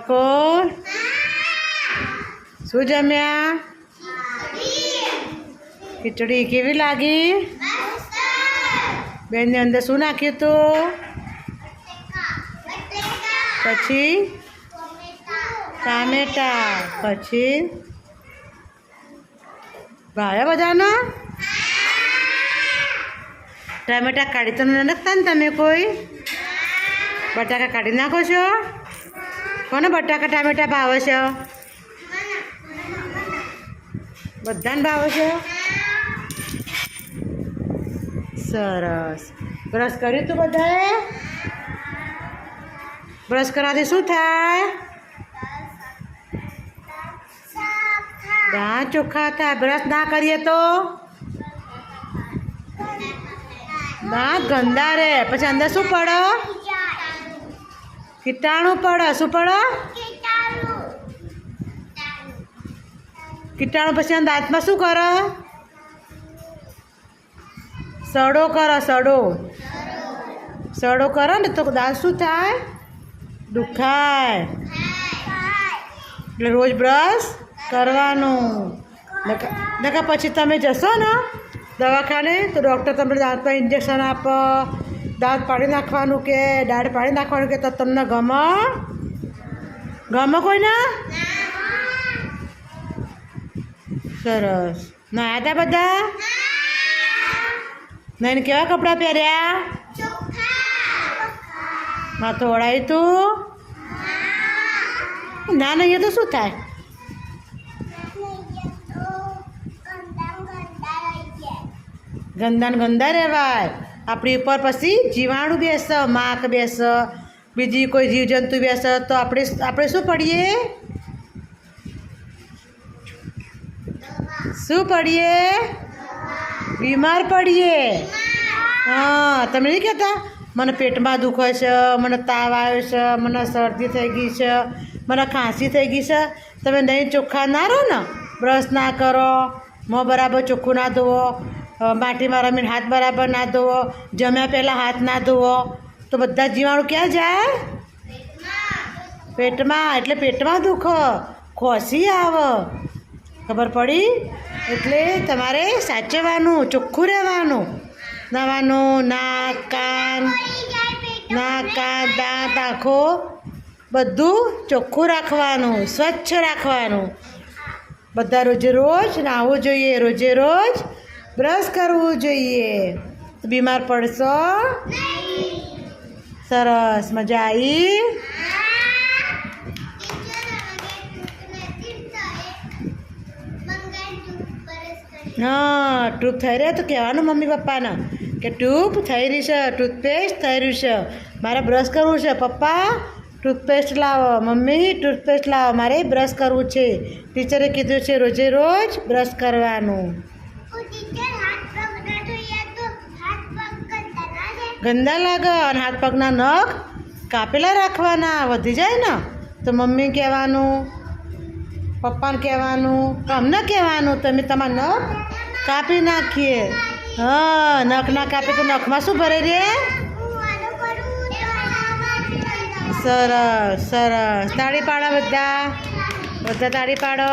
કોણ શું જમ્યા? ખીચડી કેવી લાગી? બેનની અંદર શું નાખ્યું હતું? પછી ટામેટા, પછી ભાવે બધાના? ટામેટા કાઢી તો નાખતા ને તમે? કોઈ બટાકા કાઢી નાખો છો? કોને બટાકા ટામેટા ભાવે છે? બધાને ભાવે છે? સરસ. બ્રશ કર્યું તું બધાએ? બ્રશ કરવાથી શું થાય? દાંત ચોખ્ખા થાય. બ્રશ ના કરીએ તો દાંત ગંદા રહે. પછી અંદર શું પડે? કીટાણું પડે. શું પડે? કીટાણું. પછી દાંતમાં શું કરે? સડો કરો. સડો કરો ને તો દાંત શું થાય? દુખાય. એટલે રોજ બ્રશ કરવાનું. નકા પછી તમે જશો ને દવાખાને તો ડૉક્ટર તમને દાંતમાં ઇન્જેક્શન આપે, દાંત પાડી નાખવાનું કે દાઢ પાડી નાખવાનું કે તો તમને ગમે કોઈને? સરસ. નાયા હતા બધા? નહીં કેવા કપડાં પહેર્યા? માથું ઓળાયું તું? ના નહીં તો શું થાય? ગંદા રહેવાય. આપણી ઉપર પછી જીવાણું બેસે, માખ બેસે, બીજી કોઈ જીવજંતુ બેસે તો આપણે શું પડીએ? બીમાર પડીએ. હા, તમે નહીં કહેતા મને પેટમાં દુખે છે, મને તાવ આવ્યો છે, મને શરદી થઈ ગઈ છે, મને ખાંસી થઈ ગઈ છે. તમે નહીં ચોખ્ખા ના રહો ને, બ્રશ ના કરો, મોં બરાબર ચોખ્ખું ના ધોવો, માટીમાં રમીને હાથ બરાબર ના ધોવો, જમ્યા પહેલાં હાથ ના ધોવો તો બધા જીવાણુ ક્યાં જાય? પેટમાં. એટલે પેટમાં દુખો, ખોસી આવે. ખબર પડી? એટલે તમારે સાચવવાનું, ચોખ્ખું રહેવાનું. નવાનું નાક કાન, દાંત, આંખો બધું ચોખ્ખું રાખવાનું, સ્વચ્છ રાખવાનું. બધા રોજ નાહવું જોઈએ, રોજ બ્રશ કરવું જોઈએ. બીમાર પડશો? સરસ. મજા આવી? હા, ટૂપ થઈ રહી તો કહેવાનું મમ્મી પપ્પાને કે ટૂપ થઈ રહી છે, ટૂથપેસ્ટ થઈ રહ્યું છે, મારે બ્રશ કરવું છે. પપ્પા ટૂથપેસ્ટ લાવો, મમ્મી ટૂથપેસ્ટ લાવો, મારે બ્રશ કરવું છે. ટીચરે કીધું છે રોજ બ્રશ કરવાનું. ગંદા લાગે. અને હાથ પગના નખ કાપેલા રાખવાના. વધી જાય ને તો મમ્મી કહેવાનું, પપ્પાને કહેવાનું, અમને કહેવાનું તમે તમારા નખ કાપી નાખીએ. હા, નખ ના કાપે તો નખમાં શું ભરે રે? સરસ. તાળી પાડો બધા તાળી પાડો.